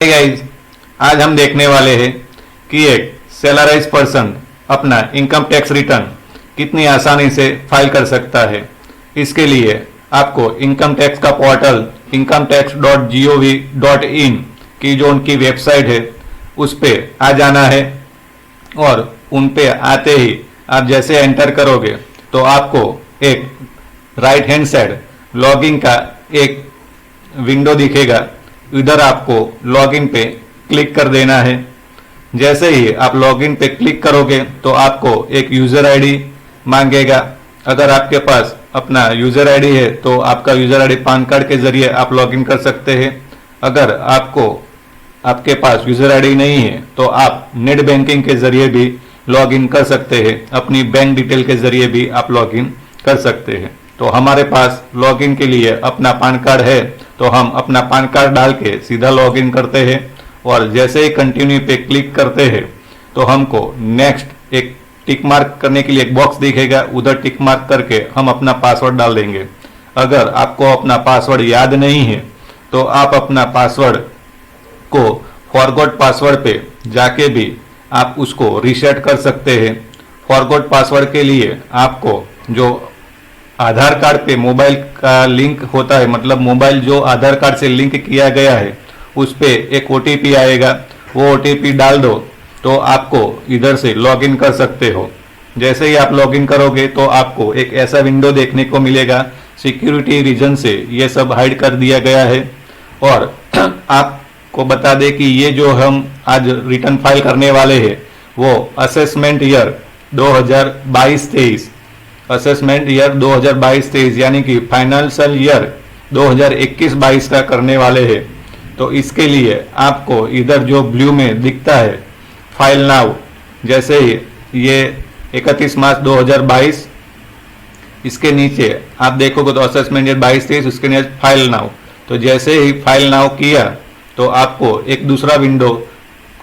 Hey guys, आज हम देखने वाले हैं कि एक सैलराइज पर्सन अपना इनकम टैक्स रिटर्न कितनी आसानी से फाइल कर सकता है। इसके लिए आपको इनकम टैक्स का पोर्टल incometax.gov.in की जो उनकी वेबसाइट है उस पे आ जाना है और उन पे आते ही आप जैसे एंटर करोगे तो आपको एक राइट हैंड साइड लॉगिन का एक विंडो दिखेगा। इधर आपको लॉगिन पे क्लिक कर देना है। जैसे ही आप लॉगिन पे क्लिक करोगे तो आपको एक यूजर आईडी मांगेगा। अगर आपके पास अपना यूजर आईडी है तो आपका यूजर आईडी पैन कार्ड के जरिए आप लॉगिन कर सकते हैं। अगर आपके पास यूजर आईडी नहीं है तो आप नेट बैंकिंग के जरिए भी लॉगिन कर सकते हैं। अपनी बैंक डिटेल के जरिए भी आप लॉगिन कर सकते हैं। तो हमारे पास लॉगिन के लिए अपना पैन कार्ड है तो हम अपना पैन कार्ड डाल के सीधा लॉगिन करते हैं और जैसे ही कंटिन्यू पे क्लिक करते हैं तो हमको नेक्स्ट एक टिक मार्क करने के लिए एक बॉक्स दिखेगा। उधर टिक मार्क करके हम अपना पासवर्ड डाल देंगे। अगर आपको अपना पासवर्ड याद नहीं है तो आप अपना पासवर्ड को फॉरगॉट पासवर्ड पे जाके भी आप उसको रीसेट कर सकते हैं। फॉरगॉट पासवर्ड के लिए आपको जो आधार कार्ड पे मोबाइल का लिंक होता है, मतलब मोबाइल जो आधार कार्ड से लिंक किया गया है उस पे एक ओटीपी आएगा। वो ओटीपी डाल दो तो आपको इधर से लॉगिन कर सकते हो। जैसे ही आप लॉगिन करोगे तो आपको एक ऐसा विंडो देखने को मिलेगा। सिक्योरिटी रीजन से ये सब हाइड कर दिया गया है। और आपको बता दें कि ये जो हम आज रिटर्न फाइल करने वाले हैं वो असेसमेंट ईयर 2022-23 असेसमेंट ईयर 2022-23 यानी कि फाइनेंशियल ईयर 2021-22 का करने वाले हैं। तो इसके लिए आपको इधर जो ब्लू में दिखता है फाइल नाउ, जैसे ही ये 31 मार्च 2022, इसके नीचे आप देखोगे तो असेसमेंट ईयर 22-23, उसके नीचे फाइल नाउ। तो जैसे ही फाइल नाउ किया तो आपको एक दूसरा विंडो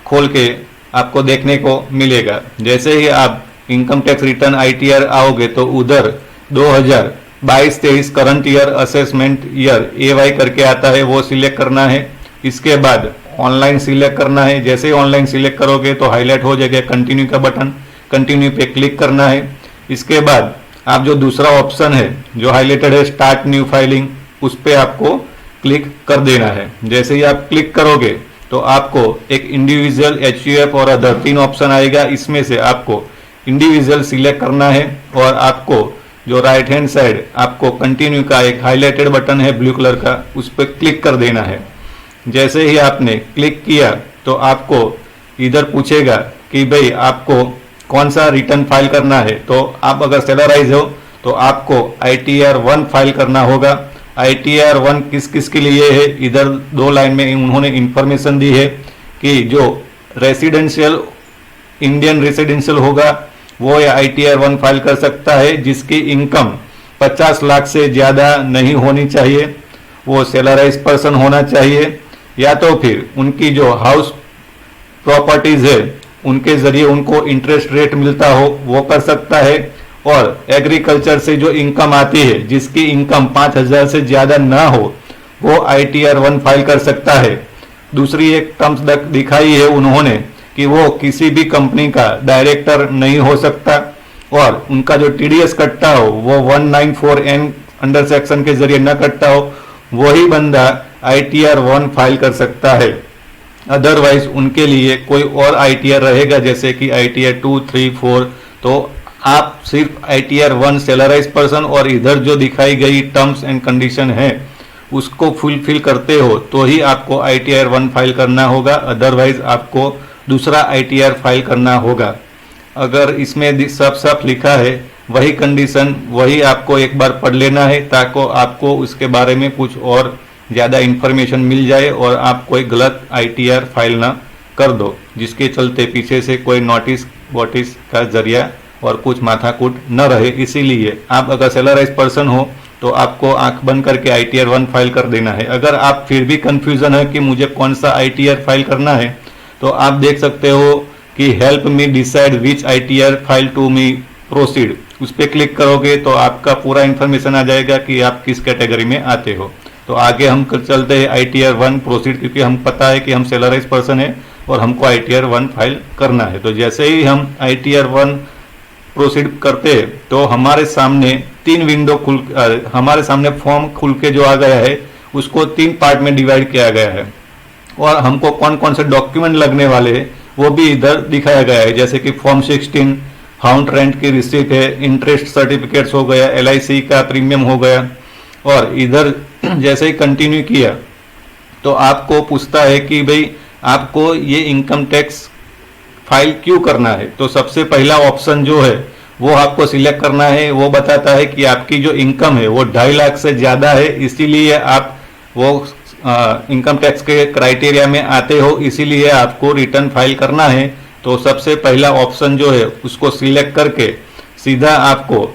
खोल के आपको देखने को मिलेगा। जैसे ही आप इनकम टैक्स रिटर्न आईटीआर आओगे तो उधर 2022-23 करंट ईयर असेसमेंट ईयर एवाई करके आता है, वो सिलेक्ट करना है। इसके बाद ऑनलाइन सिलेक्ट करना है। जैसे ही ऑनलाइन सिलेक्ट करोगे तो हाईलाइट हो जाएगा कंटिन्यू का बटन, कंटिन्यू पे क्लिक करना है। इसके बाद आप जो दूसरा ऑप्शन है जो हाईलाइटेड है स्टार्ट न्यू फाइलिंग, उस पर आपको क्लिक कर देना है। जैसे ही आप क्लिक करोगे तो आपको एक इंडिविजुअल, एचयूएफ और अदर 3 ऑप्शन आएगा। इसमें से आपको इंडिविजुअल सिलेक्ट करना है और आपको जो राइट हैंड साइड आपको कंटिन्यू का एक हाईलाइटेड बटन है ब्लू कलर का, उस पर क्लिक कर देना है। जैसे ही आपने क्लिक किया तो आपको इधर पूछेगा कि भाई आपको कौन सा रिटर्न फाइल करना है। तो आप अगर सैलराइज हो तो आपको ITR 1 फाइल करना होगा। ITR 1 किस किस के लिए है, इधर 2 लाइन में उन्होंने इंफॉर्मेशन दी है कि जो रेसिडेंशियल इंडियन रेसिडेंशियल होगा वो या ITR 1 फाइल कर सकता है, जिसकी इनकम 50 लाख से ज़्यादा नहीं होनी चाहिए, वो सैलराइज पर्सन होना चाहिए, या तो फिर उनकी जो हाउस प्रॉपर्टीज है उनके जरिए उनको इंटरेस्ट रेट मिलता हो वो कर सकता है। और एग्रीकल्चर से जो इनकम आती है जिसकी इनकम 5000 से ज़्यादा ना हो वो ITR 1 फाइल कर सकता है। दूसरी एक टर्म्स दिखाई है उन्होंने कि वो किसी भी कंपनी का डायरेक्टर नहीं हो सकता और उनका जो TDS कटता हो वो 194N अंडर सेक्शन के जरिए न कटता हो, वही बंदा ITR 1 फाइल कर सकता है। अदरवाइज उनके लिए कोई और ITR रहेगा, जैसे कि ITR 2, 3, 4। तो आप सिर्फ ITR 1 सैलराइज पर्सन और इधर जो दिखाई गई टर्म्स एंड कंडीशन है उसको फुलफिल करते हो तो ही आपको ITR 1 फाइल करना होगा, अदरवाइज आपको दूसरा ITR फाइल करना होगा। अगर इसमें सब साफ लिखा है वही कंडीशन वही आपको एक बार पढ़ लेना है ताकि आपको उसके बारे में कुछ और ज़्यादा इन्फॉर्मेशन मिल जाए और आप कोई गलत ITR फाइल ना कर दो, जिसके चलते पीछे से कोई नोटिस वोटिस का जरिया और कुछ माथाकूट न रहे। इसीलिए आप अगर सैलराइज पर्सन हो तो आपको आंख बंद करके ITR 1 फाइल कर देना है। अगर आप फिर भी कंफ्यूजन है कि मुझे कौन सा ITR फाइल करना है तो आप देख सकते हो कि help me decide which ITR file to me proceed, उस पर क्लिक करोगे तो आपका पूरा इन्फॉर्मेशन आ जाएगा कि आप किस कैटेगरी में आते हो। तो आगे हम चलते हैं ITR 1 प्रोसीड, क्योंकि हम पता है कि हम सैलराइज पर्सन है और हमको ITR 1 फाइल करना है। तो जैसे ही हम ITR 1 प्रोसीड करते हैं तो हमारे सामने तीन विंडो हमारे सामने फॉर्म खुल के जो आ गया है उसको तीन पार्ट में डिवाइड किया गया है और हमको कौन कौन से डॉक्यूमेंट लगने वाले हैं वो भी इधर दिखाया गया है। जैसे कि फॉर्म 16 हाउस रेंट की रिसीट है, इंटरेस्ट सर्टिफिकेट्स हो गया, LIC का प्रीमियम हो गया। और इधर जैसे ही कंटिन्यू किया तो आपको पूछता है कि भाई आपको ये इनकम टैक्स फाइल क्यों करना है। तो सबसे पहला ऑप्शन जो है वो आपको सिलेक्ट करना है। वो बताता है कि आपकी जो इनकम है वो 2.5 लाख से ज़्यादा है, इसीलिए आप वो इनकम टैक्स के क्राइटेरिया में आते हो, इसीलिए आपको रिटर्न फाइल करना है। तो सबसे पहला ऑप्शन जो है उसको सिलेक्ट करके सीधा आपको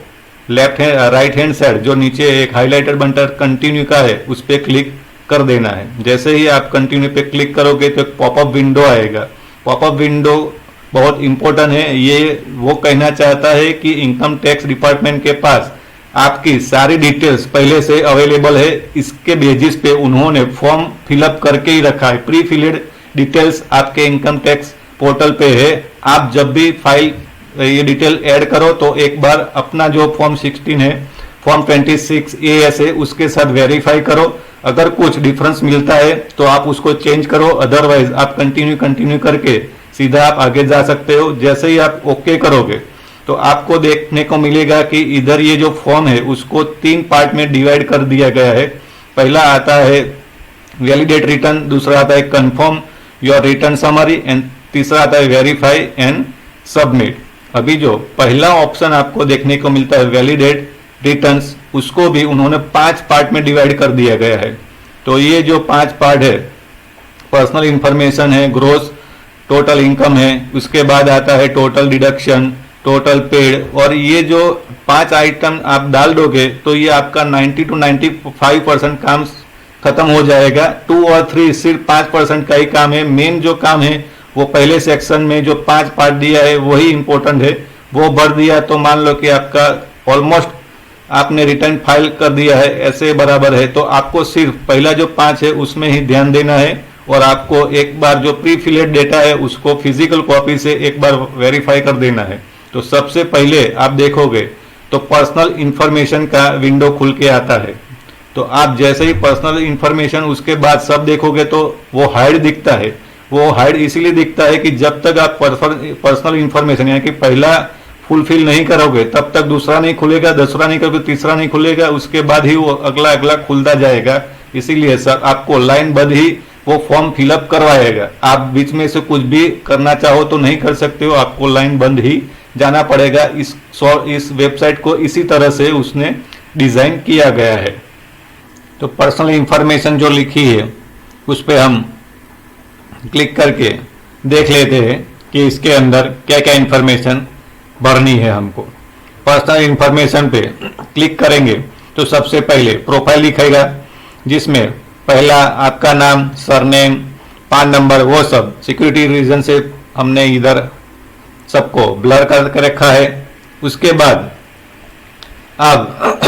राइट हैंड साइड जो नीचे एक हाईलाइटेड बटन कंटिन्यू का है उस पर क्लिक कर देना है। जैसे ही आप कंटिन्यू पे क्लिक करोगे तो एक पॉपअप विंडो आएगा। पॉपअप विंडो बहुत इंपॉर्टेंट है, ये वो कहना चाहता है कि इनकम टैक्स डिपार्टमेंट के पास आपकी सारी डिटेल्स पहले से अवेलेबल है, इसके बेसिस पे उन्होंने फॉर्म फिलअप करके ही रखा है। प्री फिल्ड डिटेल्स आपके इनकम टैक्स पोर्टल पे है। आप जब भी फाइल ये डिटेल ऐड करो तो एक बार अपना जो फॉर्म 16 है, फॉर्म 26 AS है, उसके साथ वेरीफाई करो। अगर कुछ डिफरेंस मिलता है तो आप उसको चेंज करो, अदरवाइज आप कंटिन्यू करके सीधा आप आगे जा सकते हो। जैसे ही आप ओके करोगे तो आपको देखने को मिलेगा कि इधर ये जो फॉर्म है उसको तीन पार्ट में डिवाइड कर दिया गया है। पहला आता है वैलिडेट रिटर्न, दूसरा आता है confirm your return summary and तीसरा आता है वेरीफाई एंड सबमिट। अभी जो पहला ऑप्शन आपको देखने को मिलता है वैलिडेट रिटर्न्स, उसको भी उन्होंने 5 पार्ट में डिवाइड कर दिया गया है। तो ये जो 5 पार्ट है, पर्सनल इंफॉर्मेशन है, ग्रोस टोटल इनकम है, उसके बाद आता है टोटल डिडक्शन, टोटल पेड, और ये जो 5 आइटम आप डाल दोगे तो ये आपका 90 to 95% काम खत्म हो जाएगा। 2 और 3 सिर्फ 5% का ही काम है। मेन जो काम है वो पहले सेक्शन में जो 5 पार्ट दिया है वही इंपॉर्टेंट है, वो भर दिया तो मान लो कि आपका ऑलमोस्ट आपने रिटर्न फाइल कर दिया है, ऐसे बराबर है। तो आपको सिर्फ पहला जो 5 है उसमें ही ध्यान देना है और आपको एक बार जो प्री फिलेड डेटा है उसको फिजिकल कॉपी से एक बार वेरीफाई कर देना है। तो सबसे पहले आप देखोगे तो पर्सनल इंफॉर्मेशन का विंडो खुल के आता है। तो आप जैसे ही पर्सनल इंफॉर्मेशन उसके बाद सब देखोगे तो वो हाइड दिखता है। वो हाइड इसीलिए दिखता है कि जब तक आप पर्सनल इंफॉर्मेशन यानी कि पहला फुलफिल नहीं करोगे तब तक दूसरा नहीं खुलेगा, दूसरा नहीं करोगे तीसरा नहीं खुलेगा, उसके बाद ही वो अगला अगला खुलता जाएगा। इसीलिए सर आपको लाइन बद ही वो फॉर्म फिलअप करवाएगा। आप बीच में से कुछ भी करना चाहो तो नहीं कर सकते हो, आपको लाइन बंद ही जाना पड़ेगा। इस वेबसाइट को इसी तरह से उसने डिजाइन किया गया है। तो पर्सनल इंफॉर्मेशन जो लिखी है उस पर हम क्लिक करके देख लेते हैं कि इसके अंदर क्या क्या इंफॉर्मेशन भरनी है हमको। पर्सनल इंफॉर्मेशन पे क्लिक करेंगे तो सबसे पहले प्रोफाइल दिखेगा, जिसमें पहला आपका नाम, सरनेम, पान नंबर, वो सब सिक्योरिटी रीजन से हमने इधर सबको ब्लर करके रखा है। उसके बाद आप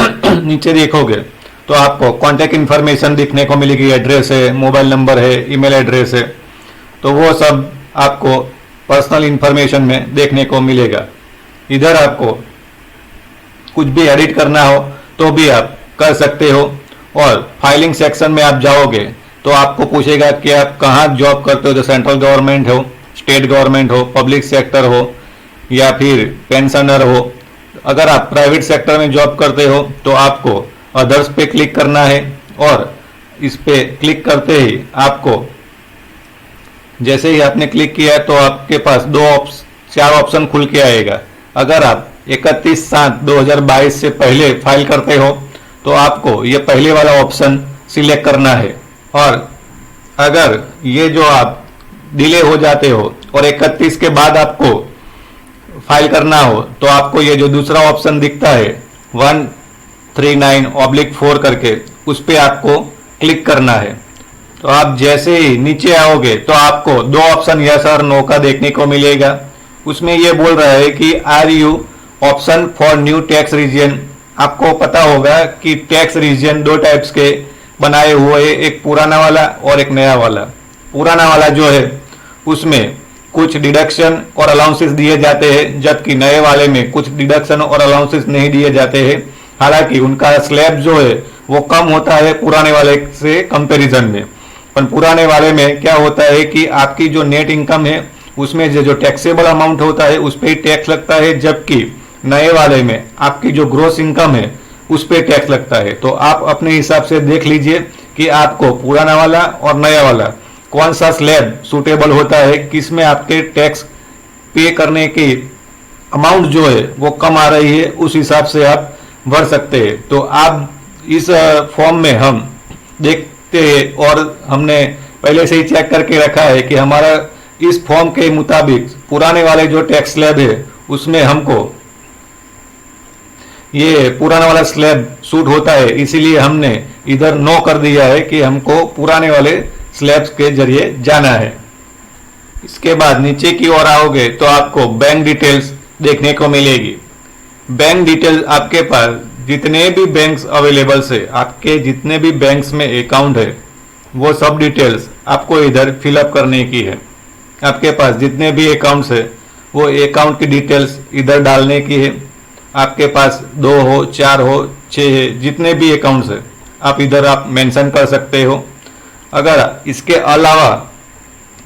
नीचे देखोगे तो आपको कॉन्टैक्ट इंफॉर्मेशन दिखने को मिलेगी, एड्रेस है, मोबाइल नंबर है, ईमेल एड्रेस है। तो वो सब आपको पर्सनल इंफॉर्मेशन में देखने को मिलेगा। इधर आपको कुछ भी एडिट करना हो तो भी आप कर सकते हो। और फाइलिंग सेक्शन में आप जाओगे तो आपको पूछेगा कि आप कहाँ जॉब करते हो, जो सेंट्रल गवर्नमेंट हो, स्टेट गवर्नमेंट हो, पब्लिक सेक्टर हो या फिर पेंशनर हो। अगर आप प्राइवेट सेक्टर में जॉब करते हो तो आपको अदर्स पे क्लिक करना है और इस पे क्लिक करते ही आपको जैसे ही आपने क्लिक किया तो आपके पास 4 ऑप्शन खुल के आएगा। अगर आप 31/7/2022 से पहले फाइल करते हो तो आपको ये पहले वाला ऑप्शन सिलेक्ट करना है, और अगर ये जो आप डिले हो जाते हो और 31 के बाद आपको फाइल करना हो तो आपको ये जो दूसरा ऑप्शन दिखता है 139/4 करके, उस पर आपको क्लिक करना है। तो आप जैसे ही नीचे आओगे तो आपको 2 ऑप्शन यस और नो का देखने को मिलेगा। उसमें ये बोल रहा है कि are you option for new tax regime. आपको पता होगा कि टैक्स रीजन 2 टाइप्स के, बनाए हुए, एक पुराना वाला और एक नया वाला। पुराना वाला जो है उसमें कुछ डिडक्शन और अलाउंसेस दिए जाते हैं, जबकि नए वाले में कुछ डिडक्शन और अलाउंसेस नहीं दिए जाते हैं। हालांकि उनका स्लैब जो है वो कम होता है पुराने वाले से कंपैरिजन में। पर पुराने वाले में क्या होता है कि आपकी जो नेट इनकम है उसमें जो टैक्सेबल अमाउंट होता है उस पर ही टैक्स लगता है, जबकि नए वाले में आपकी जो ग्रॉस इनकम है उस पर टैक्स लगता है। तो आप अपने हिसाब से देख लीजिए कि आपको पुराना वाला और नया वाला कौन सा स्लैब सूटेबल होता है, किसमें आपके टैक्स पे करने की अमाउंट जो है वो कम आ रही है, उस हिसाब से आप भर सकते हैं। तो आप इस फॉर्म में हम देखते हैं और हमने पहले से ही चेक करके रखा है कि हमारा इस फॉर्म के मुताबिक पुराने वाले जो टैक्स स्लैब है उसमें हमको ये पुराना वाला स्लैब सूट होता है, इसीलिए हमने इधर नो कर दिया है कि हमको पुराने वाले स्लैब्स के जरिए जाना है। इसके बाद नीचे की ओर आओगे तो आपको बैंक डिटेल्स देखने को मिलेगी। बैंक डिटेल्स आपके पास जितने भी बैंक्स अवेलेबल है, आपके जितने भी बैंक्स में अकाउंट है वो सब डिटेल्स आपको इधर फिलअप करने की है। आपके पास जितने भी अकाउंट्स है वो अकाउंट की डिटेल्स इधर डालने की है। आपके पास 2 हो, 4 हो, 6 है, जितने भी अकाउंट्स है आप इधर आप मेंशन कर सकते हो। अगर इसके अलावा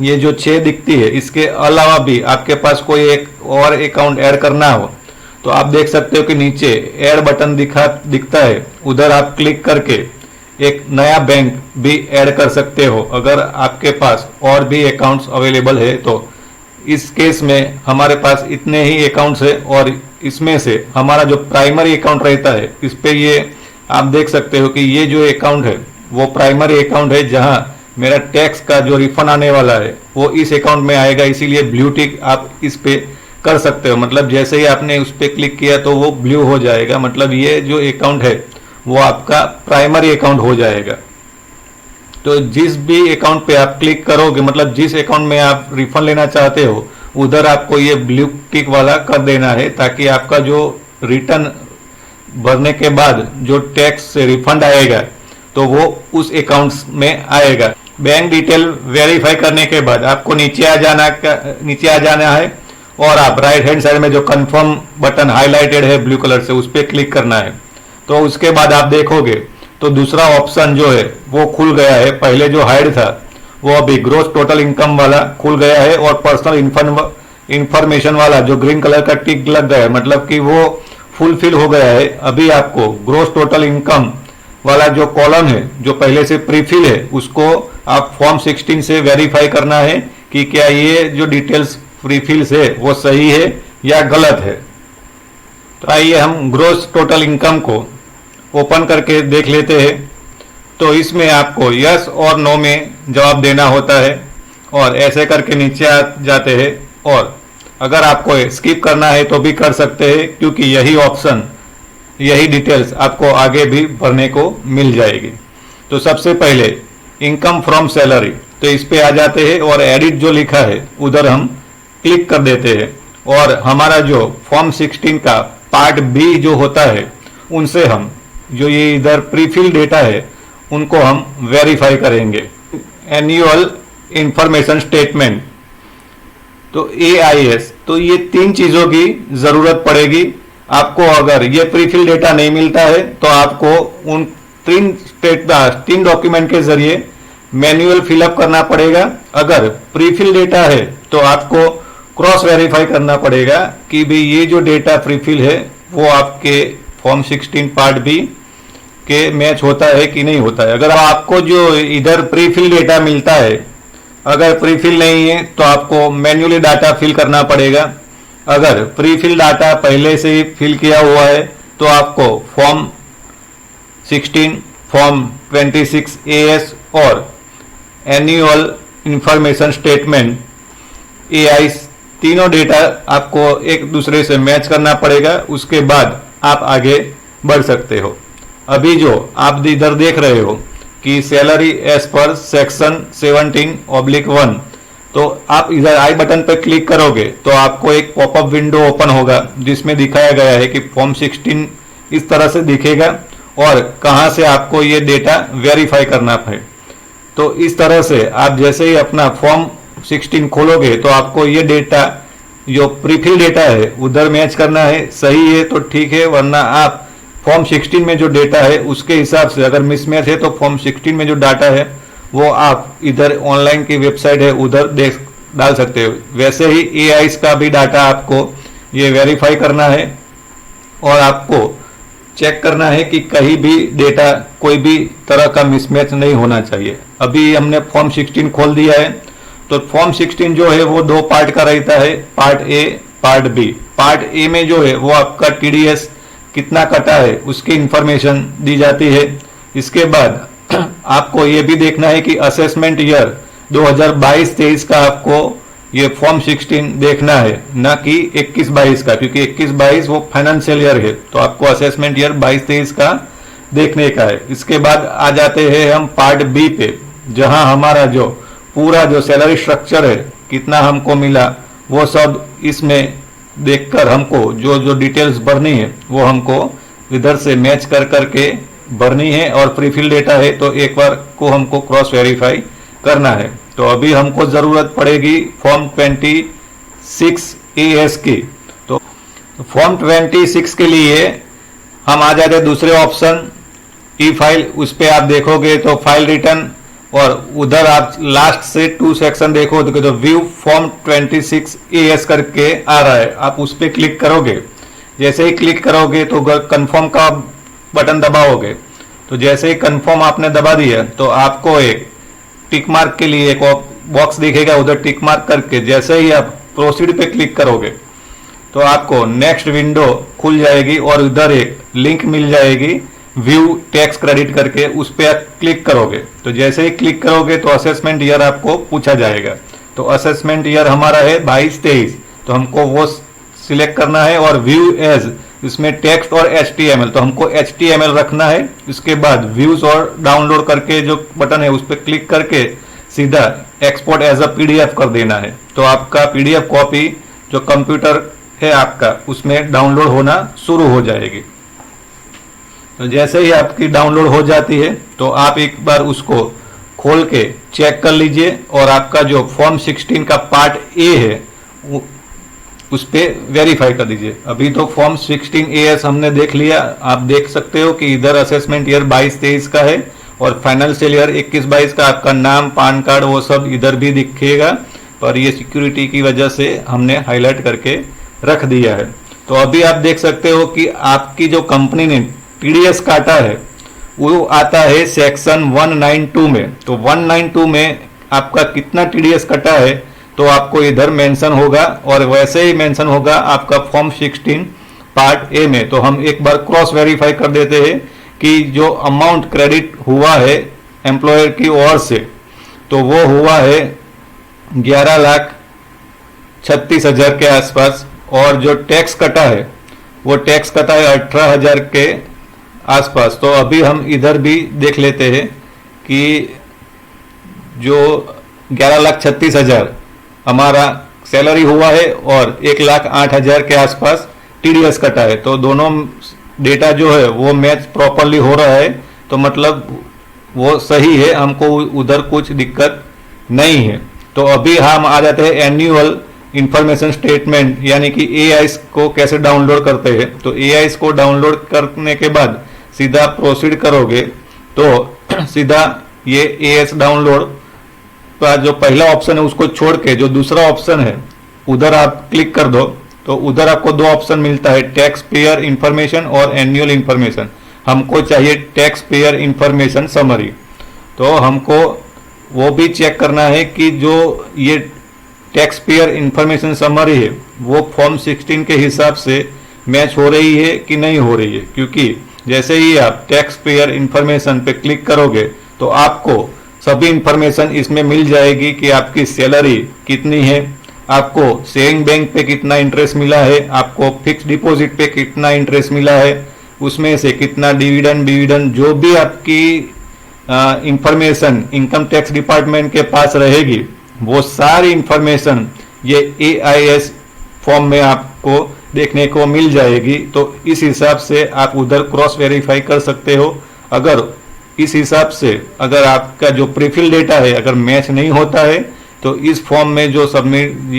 ये जो 6 दिखती है इसके अलावा भी आपके पास कोई एक और अकाउंट ऐड करना हो तो आप देख सकते हो कि नीचे ऐड बटन दिखता है, उधर आप क्लिक करके एक नया बैंक भी ऐड कर सकते हो अगर आपके पास और भी अकाउंट्स अवेलेबल है। तो इस केस में हमारे पास इतने ही अकाउंट्स है और इसमें से हमारा जो प्राइमरी अकाउंट रहता है इस पे ये आप देख सकते हो कि ये जो अकाउंट है वो प्राइमरी अकाउंट है, जहां मेरा टैक्स का जो रिफंड आने वाला है वो इस अकाउंट में आएगा, इसीलिए ब्लू टिक आप इस पे कर सकते हो। मतलब जैसे ही आपने उस पर क्लिक किया तो वो ब्लू हो जाएगा, मतलब ये जो अकाउंट है वो आपका प्राइमरी अकाउंट हो जाएगा। तो जिस भी अकाउंट पे आप क्लिक करोगे, मतलब जिस अकाउंट में आप रिफंड लेना चाहते हो उधर आपको ये ब्लू टिक वाला कर देना है, ताकि आपका जो रिटर्न भरने के बाद जो टैक्स से रिफंड आएगा तो वो उस अकाउंट में आएगा। बैंक डिटेल वेरीफाई करने के बाद आपको नीचे आ जाना है और आप राइट हैंड साइड में जो कंफर्म बटन हाईलाइटेड है ब्लू कलर से उस पर क्लिक करना है। तो उसके बाद आप देखोगे तो दूसरा ऑप्शन जो है वो खुल गया है। पहले जो हाइड था वो अभी ग्रोस टोटल इनकम वाला खुल गया है और पर्सनल इंफॉर्मेशन वाला जो ग्रीन कलर का टिक लग गया है, मतलब कि वो फुलफिल हो गया है। अभी आपको ग्रोस टोटल इनकम वाला जो कॉलम है जो पहले से प्रीफिल है उसको आप फॉर्म 16 से वेरीफाई करना है कि क्या ये जो डिटेल्स प्रीफिल है वो सही है या गलत है। तो आइए हम ग्रोस टोटल इनकम को ओपन करके देख लेते हैं। तो इसमें आपको यस और नो में जवाब देना होता है और ऐसे करके नीचे आ जाते हैं, और अगर आपको स्किप करना है तो भी कर सकते हैं, क्योंकि यही ऑप्शन यही डिटेल्स आपको आगे भी भरने को मिल जाएगी। तो सबसे पहले इनकम फ्रॉम सैलरी, तो इस पे आ जाते हैं और एडिट जो लिखा है उधर हम क्लिक कर देते हैं और हमारा जो फॉर्म 16 का पार्ट बी जो होता है उनसे हम जो ये इधर प्रीफिल डेटा है उनको हम वेरीफाई करेंगे। एनुअल इंफॉर्मेशन स्टेटमेंट, तो AIS, तो ये 3 चीजों की जरूरत पड़ेगी आपको। अगर ये प्रीफिल डेटा नहीं मिलता है तो आपको उन 3 डॉक्यूमेंट के जरिए मैन्युअल फिलअप करना पड़ेगा। अगर प्रीफिल डेटा है तो आपको क्रॉस वेरीफाई करना पड़ेगा कि भाई ये जो डेटा प्रीफिल है वो आपके फॉर्म 16 पार्ट बी के मैच होता है कि नहीं होता है। अगर आपको जो इधर प्रीफिल डेटा मिलता है, अगर प्रीफिल नहीं है तो आपको मैन्युअली डाटा फिल करना पड़ेगा। अगर प्रीफिल डाटा पहले से ही फिल किया हुआ है तो आपको फॉर्म 16, फॉर्म 26 AS और एनुअल इंफॉर्मेशन स्टेटमेंट AI तीनों डेटा आपको एक दूसरे से मैच करना पड़ेगा, उसके बाद आप आगे बढ़ सकते हो। अभी जो आप इधर देख रहे हो कि सैलरी एज पर सेक्शन 17/1, तो आप इधर आई बटन पर क्लिक करोगे तो आपको एक पॉपअप विंडो ओपन होगा जिसमें दिखाया गया है कि फॉर्म 16 इस तरह से दिखेगा और कहां से आपको ये डेटा वेरीफाई करना है। तो इस तरह से आप जैसे ही अपना फॉर्म 16 खोलोगे तो आपको ये डेटा जो प्रीफिल डेटा है उधर मैच करना है। सही है तो ठीक है, वरना आप फॉर्म 16 में जो डेटा है उसके हिसाब से अगर मिसमैच है तो फॉर्म 16 में जो डाटा है वो आप इधर ऑनलाइन की वेबसाइट है उधर देख डाल सकते हो। वैसे ही एआई का भी डाटा आपको ये वेरीफाई करना है और आपको चेक करना है कि कहीं भी डेटा कोई भी तरह का मिसमैच नहीं होना चाहिए। अभी हमने फॉर्म 16 खोल दिया है, तो फॉर्म 16 जो है वो दो पार्ट का रहता है, part A part B. Part A में जो है वो आपका टीडीएस कितना कटा है उसकी इंफॉर्मेशन दी जाती है। इसके बाद आपको ये भी देखना है कि असेसमेंट ईयर 2022-23 का आपको ये फॉर्म 16 देखना है, ना कि 21-22 का, क्योंकि 21-22 वो फाइनेंशियल ईयर है, तो आपको असेसमेंट ईयर 22-23 का देखने का है। इसके बाद आ जाते हैं हम पार्ट बी पे, जहां हमारा जो पूरा जो सैलरी स्ट्रक्चर है कितना हमको मिला वो सब इसमें देखकर हमको जो जो डिटेल्स भरनी है वो हमको इधर से मैच कर करके भरनी है। और प्रीफिल डेटा है तो एक बार को हमको क्रॉस वेरीफाई करना है। तो अभी हमको जरूरत पड़ेगी फॉर्म 26 एएस की। तो फॉर्म 26 के लिए हम आ जाते दूसरे ऑप्शन ई फाइल, उस पे आप देखोगे तो फाइल रिटर्न और उधर आप लास्ट से 2 सेक्शन देखो तो व्यू फॉर्म 26 एएस करके आ रहा है, आप उस पे क्लिक करोगे। जैसे ही क्लिक करोगे तो कंफर्म का बटन दबाओगे, तो जैसे ही कंफर्म आपने दबा दिया तो आपको एक टिक मार्क के लिए एक बॉक्स दिखेगा, उधर टिक मार्क करके जैसे ही आप प्रोसीड पे क्लिक करोगे तो आपको नेक्स्ट विंडो खुल जाएगी और उधर एक लिंक मिल जाएगी व्यू टैक्स क्रेडिट करके, उस पर आप क्लिक करोगे। तो जैसे ही क्लिक करोगे तो असेसमेंट ईयर आपको पूछा जाएगा। तो असेसमेंट ईयर हमारा है 22-23, तो हमको वो सिलेक्ट करना है और व्यू एज इसमें टेक्स्ट और HTML, तो हमको HTML रखना है। इसके बाद व्यूज और डाउनलोड करके जो बटन है उस पर क्लिक करके सीधा एक्सपोर्ट एज अ PDF कर देना है। तो आपका PDF कॉपी जो कंप्यूटर है आपका उसमें डाउनलोड होना शुरू हो जाएगी। तो जैसे ही आपकी डाउनलोड हो जाती है तो आप एक बार उसको खोल के चेक कर लीजिए और आपका जो फॉर्म 16 का पार्ट ए है उस पे वेरीफाई कर दीजिए। अभी तो फॉर्म 16 एएस हमने देख लिया, आप देख सकते हो कि इधर असेसमेंट ईयर 22-23 का है और फाइनेंशियल ईयर 21-22 का। आपका नाम, पान कार्ड वो सब इधर भी दिखेगा, पर ये सिक्योरिटी की वजह से हमने हाईलाइट करके रख दिया है। तो अभी आप देख सकते हो कि आपकी जो कंपनी ने टीडीएस काटा है वो आता है सेक्शन 192 में। तो 192 में आपका कितना टीडीएस कटा है तो आपको इधर मेंशन होगा और वैसे ही मेंशन होगा आपका फॉर्म 16 पार्ट ए में। तो हम एक बार क्रॉस वेरीफाई कर देते हैं कि जो अमाउंट क्रेडिट हुआ है एम्प्लॉयर की ओर से तो वो हुआ है 11,36,000 के आसपास, और जो टैक्स कटा है वो टैक्स कटा है 18,000 के आसपास। तो अभी हम इधर भी देख लेते हैं कि जो 11,36,000 हमारा सैलरी हुआ है और 1,08,000 के आसपास टीडीएस कटा है। तो दोनों डेटा जो है वो मैच प्रॉपरली हो रहा है, तो मतलब वो सही है, हमको उधर कुछ दिक्कत नहीं है। तो अभी हम आ जाते हैं एनुअल इंफॉर्मेशन स्टेटमेंट, यानी कि एआईएस को कैसे डाउनलोड करते हैं। तो एआईएस को डाउनलोड करने के बाद सीधा प्रोसीड करोगे तो सीधा ये एएस डाउनलोड का जो पहला ऑप्शन है उसको छोड़ के जो दूसरा ऑप्शन है उधर आप क्लिक कर दो। तो उधर आपको दो ऑप्शन मिलता है, टैक्स पेयर इंफॉर्मेशन और एनुअल इंफॉर्मेशन। हमको चाहिए टैक्स पेयर इंफॉर्मेशन समरी, तो हमको वो भी चेक करना है कि जो ये टैक्स पेयर इंफॉर्मेशन समरी है वो फॉर्म 16 के हिसाब से मैच हो रही है कि नहीं हो रही है। क्योंकि जैसे ही आप टैक्स पेयर इंफॉर्मेशन पे क्लिक करोगे तो आपको सभी इंफॉर्मेशन इसमें मिल जाएगी कि आपकी सैलरी कितनी है, आपको सेविंग बैंक पे कितना इंटरेस्ट मिला है, आपको फिक्स डिपॉजिट पे कितना इंटरेस्ट मिला है, उसमें से कितना डिविडेंड जो भी आपकी इंफॉर्मेशन इनकम टैक्स डिपार्टमेंट के पास रहेगी वो सारी इंफॉर्मेशन ये एआईएस फॉर्म में आपको देखने को मिल जाएगी। तो इस हिसाब से आप उधर क्रॉस वेरीफाई कर सकते हो। अगर इस हिसाब से अगर आपका जो प्रीफिल डेटा है अगर मैच नहीं होता है तो इस फॉर्म में जो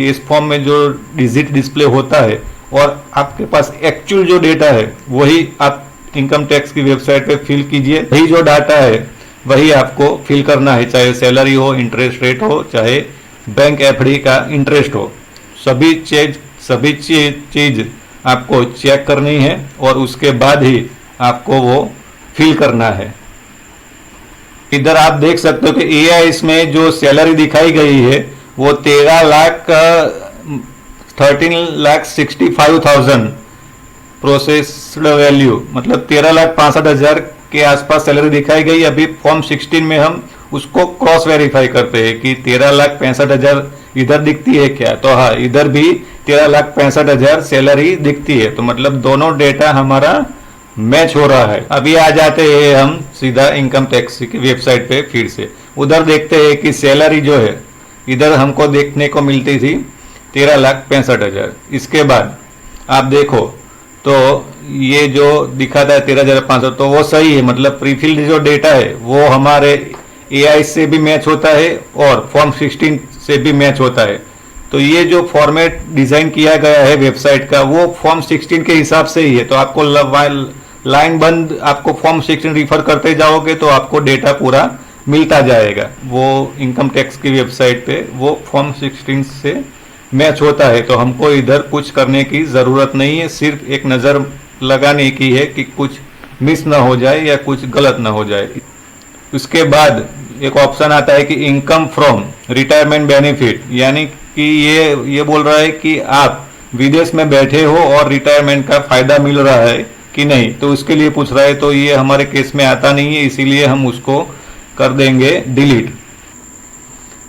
इस फॉर्म में जो डिजिट डिस्प्ले होता है और आपके पास एक्चुअल जो डेटा है वही आप इनकम टैक्स की वेबसाइट पे फिल कीजिए। वही जो डाटा है वही आपको फिल करना है, चाहे सैलरी हो, इंटरेस्ट रेट हो, चाहे बैंक एफडी का इंटरेस्ट हो। सभी चीज आपको चेक करनी है और उसके बाद ही आपको वो फिल करना है। इधर आप देख सकते हो कि EIS में जो सैलरी दिखाई गई है वो 13,65,000 प्रोसेस्ड वैल्यू, मतलब 13,65,000 के आसपास सैलरी दिखाई गई। अभी फॉर्म 16 में हम उसको क्रॉस वेरीफाई करते हैं कि 13,65,000 इधर दिखती है क्या, तो हाँ इधर भी 13,65,000 सैलरी दिखती है। तो मतलब दोनों डेटा हमारा मैच हो रहा है। अभी आ जाते हैं हम सीधा इनकम टैक्स की वेबसाइट पे फिर से। उधर देखते हैं कि सैलरी जो है इधर हमको देखने को मिलती थी 13,65,000। इसके बाद आप देखो तो ये जो दिखा था 13,500 तो वो सही है, मतलब प्रीफिल्ड जो डेटा है वो हमारे AI से भी मैच होता है और फॉर्म 16 से भी मैच होता है। तो ये जो फॉर्मेट डिजाइन किया गया है वेबसाइट का वो फॉर्म 16 के हिसाब से ही है। तो आपको लाइन बंद आपको फॉर्म 16 रिफर करते जाओगे तो आपको डेटा पूरा मिलता जाएगा। वो इनकम टैक्स की वेबसाइट पे वो फॉर्म 16 से मैच होता है। तो हमको इधर कुछ करने की जरूरत नहीं है, सिर्फ एक नजर लगाने की है कि कुछ मिस ना हो जाए या कुछ गलत ना हो जाए। उसके बाद एक ऑप्शन आता है कि इनकम फ्रॉम रिटायरमेंट बेनिफिट, यानी कि ये बोल रहा है कि आप विदेश में बैठे हो और रिटायरमेंट का फायदा मिल रहा है कि नहीं, तो उसके लिए पूछ रहा है। तो ये हमारे केस में आता नहीं है, इसीलिए हम उसको कर देंगे डिलीट।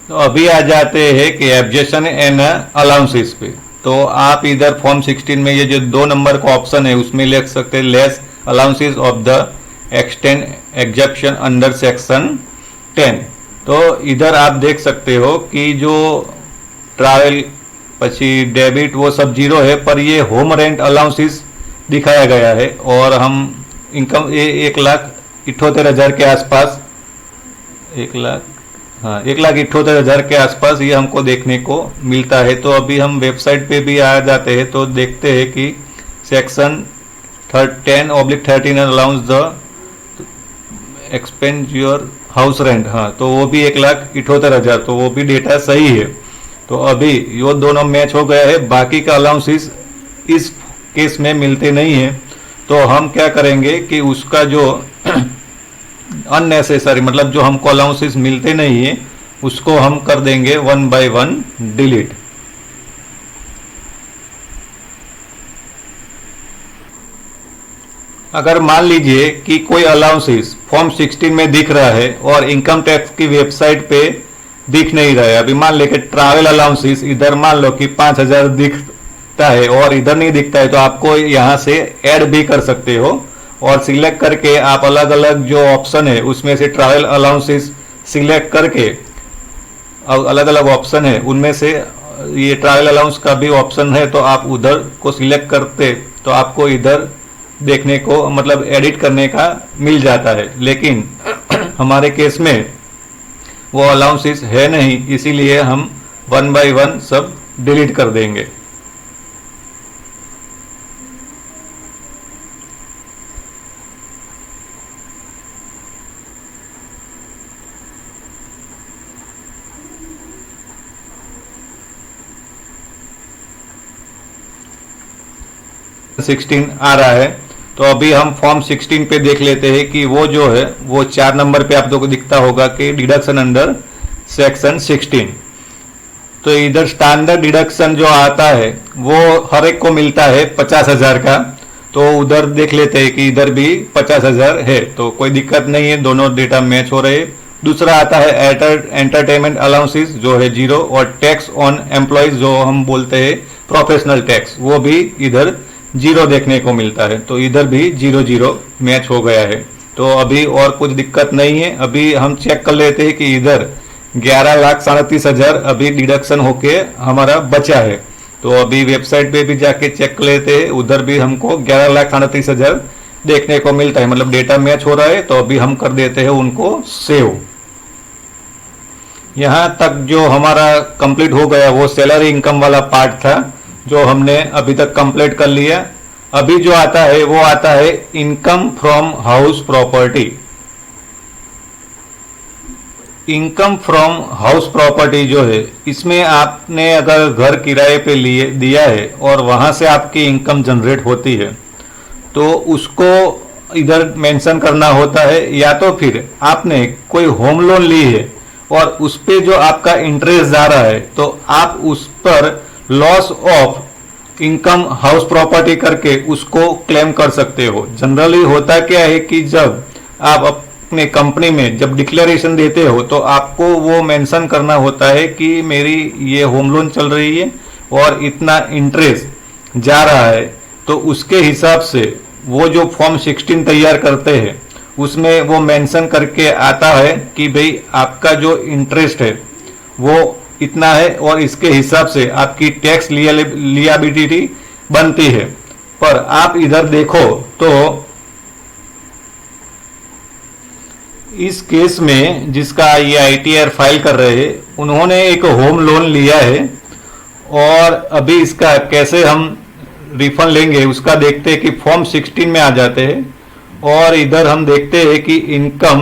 तो अभी आ जाते हैं कि एब्जेक्शन एंड अलाउंसेस पे। तो आप इधर फॉर्म 16 में ये जो 2 नंबर का ऑप्शन है उसमें लिख सकते हैं less allowances of the extend exemption under section 10। तो इधर आप देख सकते हो कि जो ट्रैवल पची डेबिट वो सब 0 है, पर ये होम रेंट अलाउंसेस दिखाया गया है और हम इनकम 1,78,000 के आसपास 1,78,000 के आसपास ये हमको देखने को मिलता है। तो अभी हम वेबसाइट पे भी आ जाते हैं तो देखते हैं कि section 10/13 allowance the expand your house rent, हाँ तो वो भी 1,78,000, तो वो भी डेटा सही है। तो अभी ये दोनों मैच हो गया है, बाकी का अलाउंसेस इस केस में मिलते नहीं है। तो हम क्या करेंगे कि उसका जो अननेसेसरी मतलब जो हमको अलाउंसेस मिलते नहीं है उसको हम कर देंगे 1 by 1 डिलीट। अगर मान लीजिए कि कोई अलाउंसेस फॉर्म 16 में दिख रहा है और इनकम टैक्स की वेबसाइट पे दिख नहीं रहा है, अभी मान ले कि ट्रैवल अलाउंसेस इधर मान लो कि 5,000 दिखता है और इधर नहीं दिखता है, तो आपको यहां से ऐड भी कर सकते हो और सिलेक्ट करके आप अलग अलग जो ऑप्शन है उसमें से ट्रैवल अलाउंसेस सिलेक्ट करके अलग अलग ऑप्शन है उनमें से ये ट्रैवल अलाउंस का भी ऑप्शन है, तो आप उधर को सिलेक्ट करते तो आपको इधर देखने को मतलब एडिट करने का मिल जाता है। लेकिन हमारे केस में वो अलाउंसेस है नहीं, इसीलिए हम 1 by 1 सब डिलीट कर देंगे। सिक्सटीन आ रहा है तो अभी हम फॉर्म 16 पे देख लेते हैं कि वो जो है वो 4 नंबर पे आप लोगों को दिखता होगा कि डिडक्शन अंडर सेक्शन 16। तो इधर स्टैंडर्ड डिडक्शन जो आता है वो हर एक को मिलता है 50,000 का। तो उधर देख लेते हैं कि इधर भी 50,000 है, तो कोई दिक्कत नहीं है, दोनों डेटा मैच हो रहे हैं। दूसरा आता है एंटरटेनमेंट अलाउंसेस जो है 0 और टैक्स ऑन एम्प्लॉयज जो हम बोलते हैं प्रोफेशनल टैक्स, वो भी इधर 0 देखने को मिलता है। तो इधर भी 0-0 मैच हो गया है। तो अभी और कुछ दिक्कत नहीं है। अभी हम चेक कर लेते हैं कि इधर 11,37,000 अभी डिडक्शन होके हमारा बचा है। तो अभी वेबसाइट पे भी जाके चेक कर लेते हैं, उधर भी हमको 11,38,000 देखने को मिलता है, मतलब डेटा मैच हो रहा है। तो अभी हम कर देते हैं उनको सेव। यहाँ तक जो हमारा कंप्लीट हो गया वो सैलरी इनकम वाला पार्ट था जो हमने अभी तक कंप्लीट कर लिया। अभी जो आता है वो आता है income from house property. Income from house property जो है, इसमें आपने अगर घर किराए पे लिए दिया है और वहां से आपकी इनकम जनरेट होती है तो उसको इधर मेंशन करना होता है, या तो फिर आपने कोई होम लोन ली है और उस पे जो आपका इंटरेस्ट जा रहा है तो आप उस पर loss of income house property करके उसको क्लेम कर सकते हो। जनरली होता क्या है कि जब आप अपने कंपनी में जब डिक्लेरेशन देते हो तो आपको वो मेंशन करना होता है कि मेरी ये होम लोन चल रही है और इतना इंटरेस्ट जा रहा है, तो उसके हिसाब से वो जो फॉर्म 16 तैयार करते हैं उसमें वो मेंशन करके आता है कि भाई आपका जो इंटरेस्ट है वो इतना है और इसके हिसाब से आपकी टैक्स लियाबिलिटी बनती है। पर आप इधर देखो तो इस केस में जिसका ये आईटीआर फाइल कर रहे हैं उन्होंने एक होम लोन लिया है और अभी इसका कैसे हम रिफंड लेंगे उसका देखते हैं कि फॉर्म 16 में आ जाते हैं और इधर हम देखते हैं कि income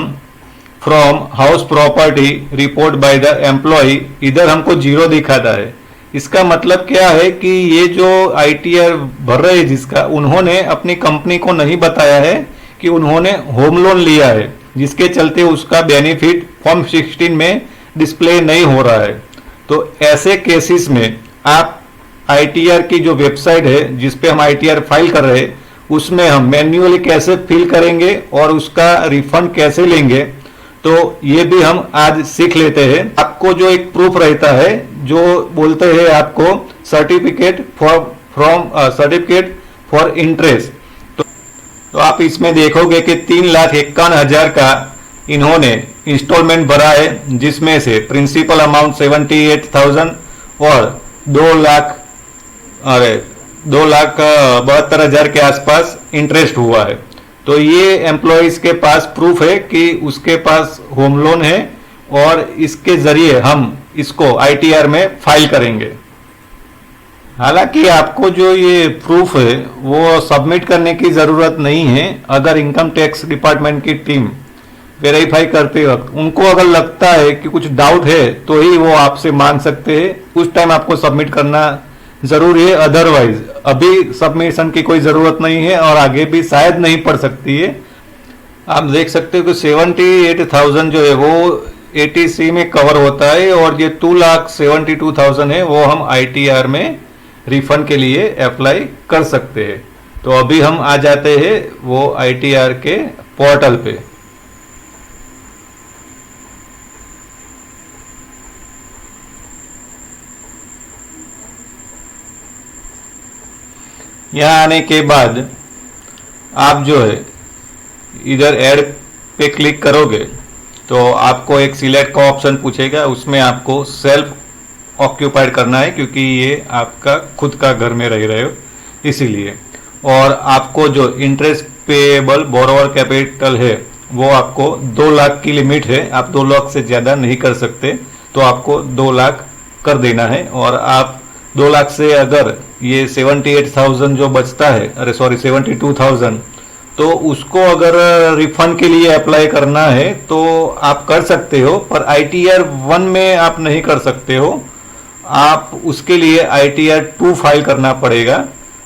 from house property report by the employ, इधर हमको 0 दिखाता है। इसका मतलब क्या है कि ये जो आईटीआर भर रहे हैं जिसका, उन्होंने अपनी कंपनी को नहीं बताया है कि उन्होंने होम लोन लिया है, जिसके चलते उसका बेनिफिट फॉर्म 16 में डिस्प्ले नहीं हो रहा है। तो ऐसे केसेस में आप आईटीआर की जो वेबसाइट है जिस पे हम आईटीआर फाइल कर रहे हैं उसमें हम मैन्युअली कैसे फिल करेंगे और उसका रिफंड कैसे लेंगे, तो ये भी हम आज सीख लेते हैं। आपको जो एक प्रूफ रहता है जो बोलते हैं आपको सर्टिफिकेट फॉर इंटरेस्ट, तो आप इसमें देखोगे कि 3,51,000 का इन्होंने इंस्टॉलमेंट भरा है, जिसमें से प्रिंसिपल अमाउंट 78,000 और 2,72,000 के आसपास इंटरेस्ट हुआ है। तो ये एम्प्लॉइज के पास प्रूफ है कि उसके पास होम लोन है और इसके जरिए हम इसको आईटीआर में फाइल करेंगे। हालांकि आपको जो ये प्रूफ है वो सबमिट करने की जरूरत नहीं है। अगर इनकम टैक्स डिपार्टमेंट की टीम वेरीफाई करते वक्त उनको अगर लगता है कि कुछ डाउट है तो ही वो आपसे मांग सकते हैं, उस टाइम आपको सबमिट करना जरूरी है। अदरवाइज अभी सबमिशन की कोई जरूरत नहीं है और आगे भी शायद नहीं पड़ सकती है। आप देख सकते हो कि 78,000 जो है वो एटीसी में कवर होता है और ये 2,72,000 है वो हम आईटीआर में रिफंड के लिए अप्लाई कर सकते हैं। तो अभी हम आ जाते हैं वो आईटीआर के पोर्टल पे। यहाँ आने के बाद आप जो है इधर ऐड पे क्लिक करोगे तो आपको एक सिलेक्ट का ऑप्शन पूछेगा, उसमें आपको सेल्फ ऑक्यूपाइड करना है क्योंकि ये आपका खुद का घर में रह रहे हो इसीलिए। और आपको जो इंटरेस्ट पेएबल बोरोवर कैपिटल है वो आपको 2 लाख की लिमिट है, आप 2 लाख से ज़्यादा नहीं कर सकते, तो आपको 2 लाख कर देना है। और आप 2 लाख से अगर ये 78,000 जो बचता है, 72,000, तो उसको अगर रिफंड के लिए अप्लाई करना है तो आप कर सकते हो, पर आईटीआर 1 में आप नहीं कर सकते हो। आप उसके लिए आईटीआर 2 फाइल करना पड़ेगा,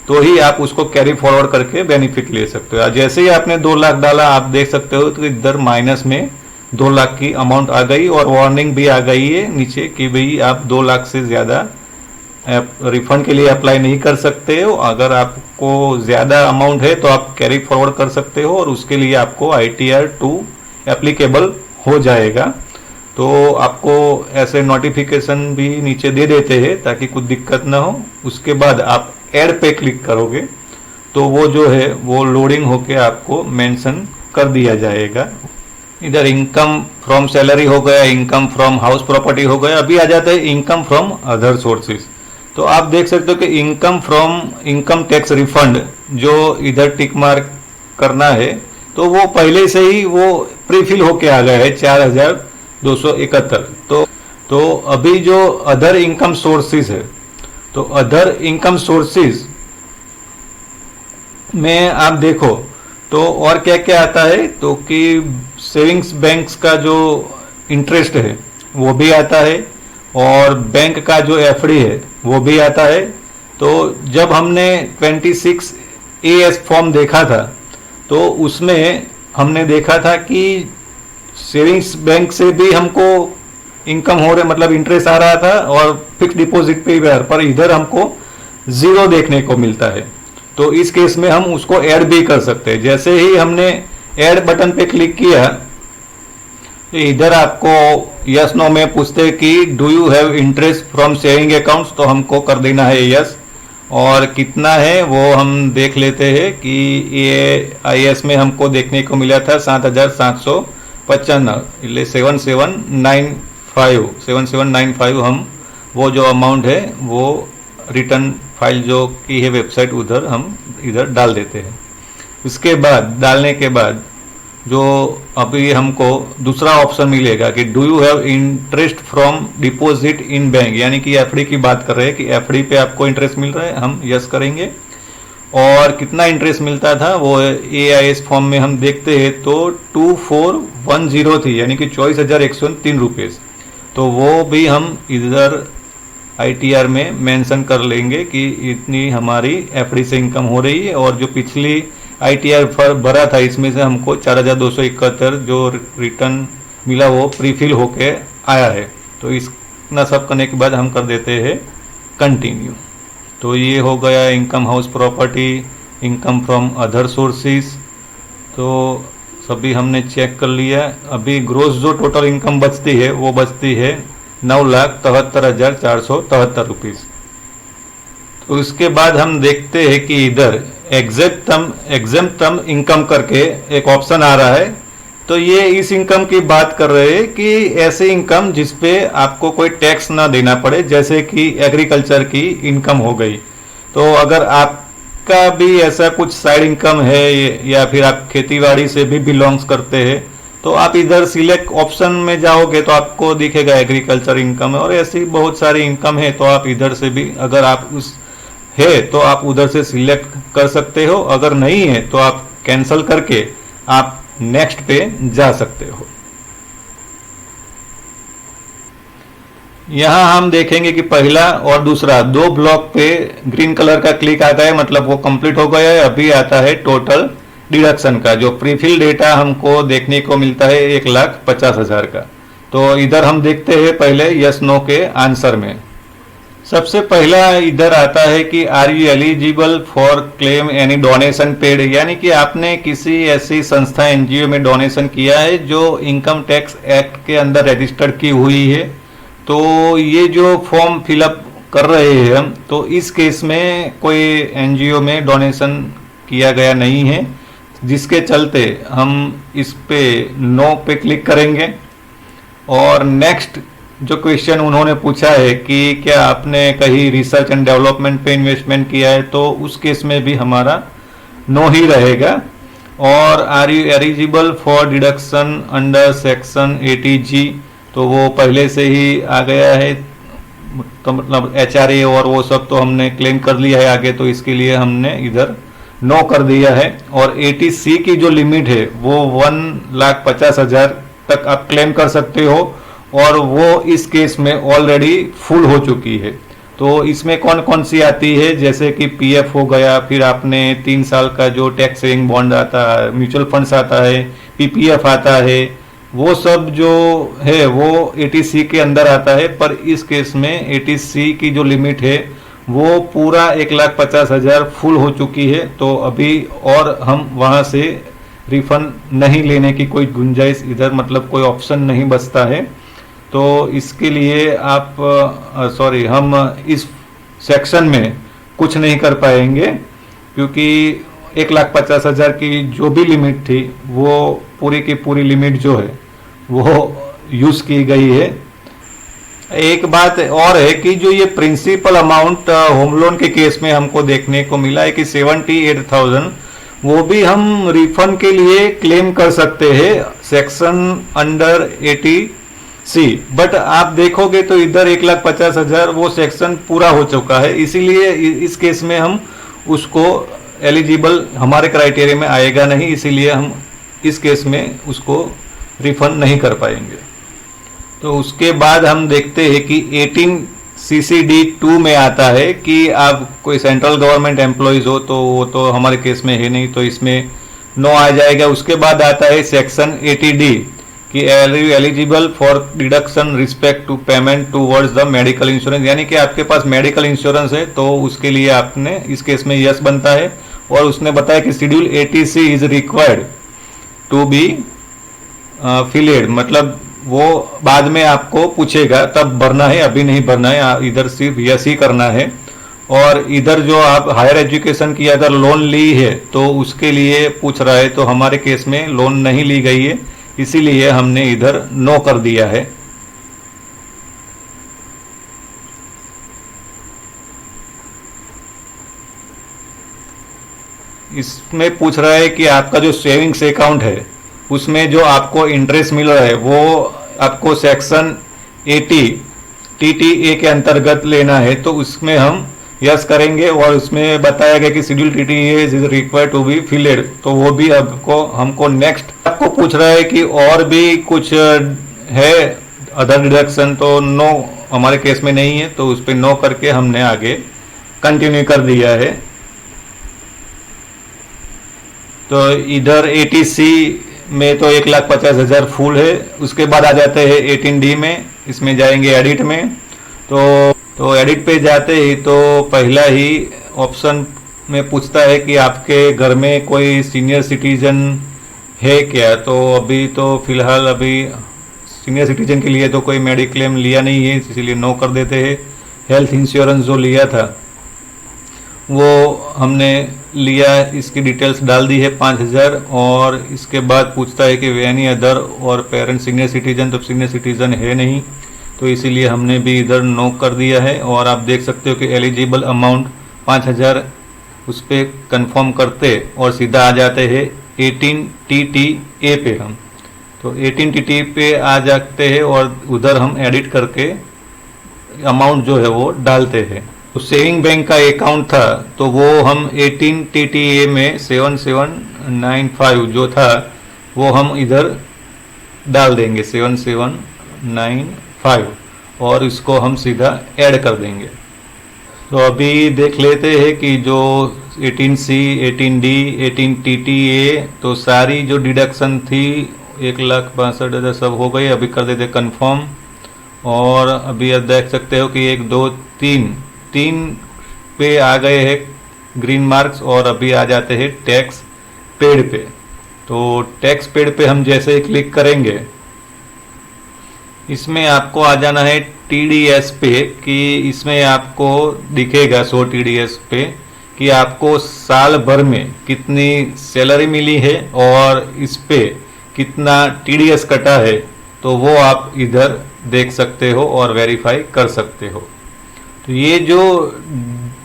तो ही आप उसको कैरी फॉरवर्ड करके बेनिफिट ले सकते हो। जैसे ही आपने 2 लाख डाला आप देख सकते हो तो इधर माइनस में 2 लाख की अमाउंट आ गई और वार्निंग भी आ गई है नीचे कि भाई आप 2 लाख से ज़्यादा रिफंड के लिए अप्लाई नहीं कर सकते हो। अगर आपको ज़्यादा अमाउंट है तो आप कैरी फॉरवर्ड कर सकते हो और उसके लिए आपको आईटीआर 2 एप्लीकेबल हो जाएगा। तो आपको ऐसे नोटिफिकेशन भी नीचे दे देते हैं ताकि कुछ दिक्कत ना हो। उसके बाद आप ऐड पे क्लिक करोगे तो वो जो है वो लोडिंग होके आपको मेंशन कर दिया जाएगा। इधर इनकम फ्रॉम सैलरी हो गया, इनकम फ्रॉम हाउस प्रॉपर्टी हो गया। अभी आ जाता है इनकम फ्रॉम अदर सोर्सेज। तो आप देख सकते हो कि income from income tax refund जो इधर टिक मार्क करना है, तो वो पहले से ही वो प्रीफिल होके आ गया है 4271। तो अभी जो अदर इनकम सोर्सेज है, तो अदर इनकम सोर्सेज में आप देखो तो और क्या क्या आता है, तो कि सेविंग्स बैंक्स का जो इंटरेस्ट है वो भी आता है, और बैंक का जो एफडी है वो भी आता है। तो जब हमने 26AS फॉर्म देखा था, तो उसमें हमने देखा था कि सेविंग्स बैंक से भी हमको इनकम हो रहा, मतलब इंटरेस्ट आ रहा था, और फिक्स डिपॉजिट पे भी, पर इधर हमको जीरो देखने को मिलता है। तो इस केस में हम उसको ऐड भी कर सकते हैं। जैसे ही हमने ऐड बटन पे क्लिक किया, तो इधर आपको यस नो में पूछते हैं कि do you have interest from saving accounts, तो हमको कर देना है यस। और कितना है वो हम देख लेते हैं कि ये IAS में हमको देखने को मिला था 7795, 7795 हम वो जो अमाउंट है वो रिटर्न फाइल जो की है वेबसाइट, उधर हम इधर डाल देते हैं। उसके बाद डालने के बाद जो अभी हमको दूसरा ऑप्शन मिलेगा कि do you have interest from deposit in bank, यानी कि एफडी की बात कर रहे हैं कि एफडी पे आपको इंटरेस्ट मिल रहा है, हम यस करेंगे। और कितना इंटरेस्ट मिलता था वो AIS फॉर्म में हम देखते हैं तो 2410 थी, यानी कि 24,103 रुपये। तो वो भी हम इधर ITR में मेंशन कर लेंगे कि इतनी हमारी एफडी से इनकम हो रही है, और जो पिछली ITR भरा था इसमें से हमको 4271 जो रिटर्न मिला वो प्रीफिल होके आया है। तो इतना सब करने के बाद हम कर देते हैं कंटिन्यू। तो ये हो गया income house property, income from other sources, तो सभी हमने चेक कर लिया। अभी ग्रोस जो टोटल इनकम बचती है वो बचती है 9,73,473 रुपीज़। तो इसके बाद हम देखते हैं कि इधर एग्जेम्प्टम इनकम करके एक ऑप्शन आ रहा है। तो ये इस इनकम की बात कर रहे हैं कि ऐसे इनकम जिसपे आपको कोई टैक्स ना देना पड़े, जैसे कि एग्रीकल्चर की इनकम हो गई। तो अगर आपका भी ऐसा कुछ साइड इनकम है या फिर आप खेतीबाड़ी से भी बिलोंग्स करते हैं, तो आप इधर सिलेक्ट ऑप्शन में जाओगे तो आपको दिखेगा एग्रीकल्चर इनकम है, और ऐसी बहुत सारी इनकम है। तो आप इधर से भी अगर आप उस है तो आप उधर से सिलेक्ट कर सकते हो, अगर नहीं है तो आप कैंसिल करके आप नेक्स्ट पे जा सकते हो। यहां हम देखेंगे कि पहला और दूसरा दो ब्लॉक पे ग्रीन कलर का क्लिक आता है, मतलब वो कंप्लीट हो गया है। अभी आता है टोटल डिडक्शन का, जो प्रीफिल डेटा हमको देखने को मिलता है 1,50,000 का। तो इधर हम देखते हैं पहले यस नो के आंसर में। सबसे पहला इधर आता है कि are you eligible for claim any donation paid, यानी कि आपने किसी ऐसी संस्था NGO में डोनेशन किया है जो इनकम टैक्स एक्ट के अंदर रजिस्टर्ड की हुई है। तो ये जो फॉर्म फिलअप कर रहे हैं हम, तो इस केस में कोई NGO में डोनेशन किया गया नहीं है, जिसके चलते हम इस पे नो पे क्लिक करेंगे। और नेक्स्ट जो क्वेश्चन उन्होंने पूछा है कि क्या आपने कहीं रिसर्च एंड डेवलपमेंट पे इन्वेस्टमेंट किया है, तो उस केस में भी हमारा नो ही रहेगा। और are you eligible for deduction under section 80G, तो वो पहले से ही आ गया है, तो मतलब HRA और वो सब तो हमने क्लेम कर लिया है आगे, तो इसके लिए हमने इधर नो कर दिया है। और 80C की जो लिमिट है वो 1,50,000 तक आप क्लेम कर सकते हो, और वो इस केस में ऑलरेडी फुल हो चुकी है। तो इसमें कौन कौन सी आती है, जैसे कि PF हो गया, फिर आपने 3 साल का जो टैक्स सेविंग बॉन्ड आता है, म्यूचुअल फंड्स आता है, PPF आता है, वो सब जो है वो 80C के अंदर आता है। पर इस केस में 80C की जो लिमिट है वो पूरा 1,50,000 फुल हो चुकी है। तो अभी और हम वहाँ से रिफंड नहीं लेने की कोई गुंजाइश इधर, मतलब कोई ऑप्शन नहीं बचता है। तो इसके लिए आप हम इस सेक्शन में कुछ नहीं कर पाएंगे, क्योंकि 1,50,000 की जो भी लिमिट थी वो पूरी की पूरी लिमिट जो है वो यूज़ की गई है। एक बात और है कि जो ये प्रिंसिपल अमाउंट होम लोन के केस में हमको देखने को मिला है कि 78,000, वो भी हम रिफंड के लिए क्लेम कर सकते हैं सेक्शन अंडर 80C। बट आप देखोगे तो इधर 1,50,000 वो सेक्शन पूरा हो चुका है, इसीलिए इस केस में हम उसको एलिजिबल हमारे क्राइटेरिया में आएगा नहीं, इसीलिए हम इस केस में उसको रिफंड नहीं कर पाएंगे। तो उसके बाद हम देखते हैं कि 18CCD2 में आता है कि आप कोई सेंट्रल गवर्नमेंट एम्प्लॉयज हो, तो वो तो हमारे केस में है नहीं, तो इसमें नो आ जाएगा। उसके बाद आता है सेक्शन 80D कि eligible for deduction respect to payment towards the medical insurance, यानी कि आपके पास मेडिकल इंश्योरेंस है तो उसके लिए आपने इस केस में यस बनता है। और उसने बताया कि schedule 80C is required to be filed, मतलब वो बाद में आपको पूछेगा तब भरना है, अभी नहीं भरना है, इधर सिर्फ यस ही करना है। और इधर जो आप हायर एजुकेशन की अगर लोन ली है तो उसके लिए पूछ रहा है, तो हमारे केस में लोन नहीं ली गई है, इसीलिए हमने इधर नो कर दिया है। इसमें पूछ रहा है कि आपका जो सेविंग्स अकाउंट है उसमें जो आपको इंटरेस्ट मिल रहा है वो आपको सेक्शन 80 TTA के अंतर्गत लेना है, तो उसमें हम यस करेंगे। और उसमें बताया गया कि schedule TTA is required to be filed, तो वो भी आपको हमको नेक्स्ट आपको पूछ रहा है कि और भी कुछ है अदर डिडक्शन, तो नो हमारे केस में नहीं है, तो उस पर नो करके हमने आगे कंटिन्यू कर दिया है। तो इधर 80C में तो 1,50,000 फुल है। उसके बाद आ जाते हैं 18D में, इसमें जाएंगे एडिट में। तो एडिट पे जाते ही तो पहला ही ऑप्शन में पूछता है कि आपके घर में कोई सीनियर सिटीजन है क्या, तो अभी तो फिलहाल अभी सीनियर सिटीजन के लिए तो कोई मेडिक्लेम लिया नहीं है, इसीलिए नो कर देते हैं। हेल्थ इंश्योरेंस जो लिया था वो हमने लिया, इसकी डिटेल्स डाल दी है 5,000। और इसके बाद पूछता है कि एनी अदर और पेरेंट सीनियर सिटीजन, तो सीनियर सिटीजन है नहीं, तो इसीलिए हमने भी इधर नो कर दिया है। और आप देख सकते हो कि एलिजिबल अमाउंट 5,000 उस पर कन्फर्म करते और सीधा आ जाते हैं 18TTA पे हम। तो 18TTA पे आ जाते हैं और उधर हम एडिट करके अमाउंट जो है वो डालते हैं। तो सेविंग बैंक का अकाउंट था तो वो हम 18TTA में 7795 जो था वो हम इधर डाल देंगे 7795 और इसको हम सीधा ऐड कर देंगे। तो अभी देख लेते हैं कि जो 18C, 18D, 18TTA तो सारी जो डिडक्शन थी 1,62,000 सब हो गई। अभी कर देते कंफर्म और अभी आप देख सकते हो कि 1 2 3 पे आ गए हैं ग्रीन मार्क्स और अभी आ जाते हैं टैक्स पेड पे। तो टैक्स पेड पे हम जैसे ही क्लिक करेंगे इसमें आपको आ जाना है TDS पे कि इसमें आपको दिखेगा 100 TDS पे कि आपको साल भर में कितनी सैलरी मिली है और इस पे कितना TDS कटा है, तो वो आप इधर देख सकते हो और वेरीफाई कर सकते हो। तो ये जो